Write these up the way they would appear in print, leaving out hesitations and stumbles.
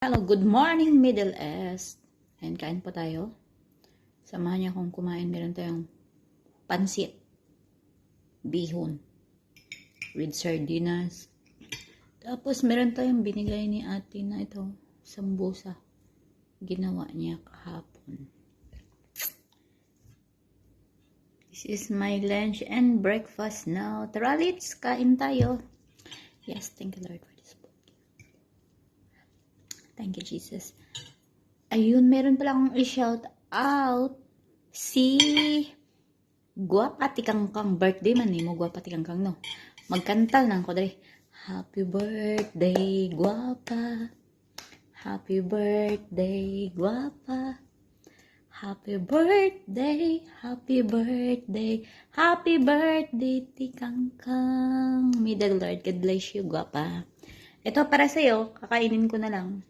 Hello, good morning Middle East. Ayan, kain po tayo. Samahan niyo akong kumain. Meron tayong pansit, bihon, with sardinas. Tapos meron tayong binigay ni ate na ito, sambusa. Ginawa niya kahapon. This is my lunch and breakfast now. Tara, let's kain tayo. Yes, thank you Lord for this food. Thank you, Jesus. Ayun, meron pala akong i-shout out si Guwapati Kangkang. Birthday man mo, Guwapati Kangkang, no? Magkantal nang ko dali. Happy birthday, Guwapa. Happy birthday, Guwapa. Happy birthday, happy birthday, happy birthday, Tikangkang. May the Lord, God bless you, Guwapa. Ito para sa'yo, kakainin ko na lang.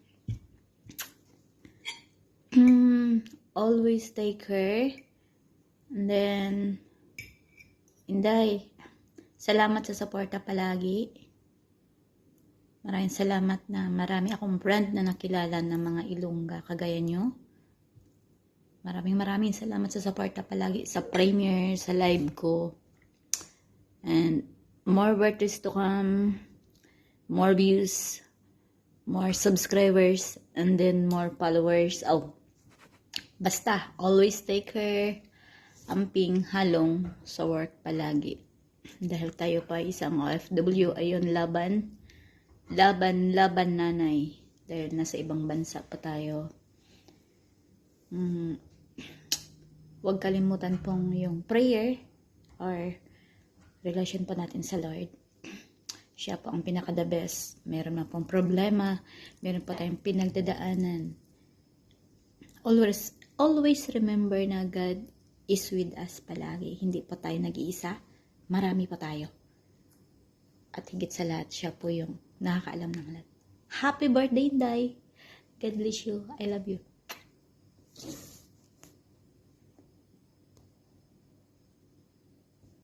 Always take care. And then, Inday, salamat sa suporta palagi. Maraming salamat na marami akong friend na nakilala ng mga Ilongga kagaya nyo. Maraming salamat sa suporta palagi sa premiere, sa live ko. And more birthdays to come, more views, more subscribers, and then more followers. Basta, always take care. Amping halong sa work palagi. Dahil tayo pa isang OFW, ayun, laban nanay. Dahil nasa ibang bansa pa tayo. Huwag kalimutan pong yung prayer or relation pa natin sa Lord. Siya po ang pinaka-the best. Meron na pong problema, meron pa tayong pinagdadaanan. Always remember na God is with us palagi. Hindi pa tayo nag-iisa. Marami pa tayo. At higit sa lahat, siya po yung nakakaalam ng lahat. Happy birthday, Inday! God bless you. I love you.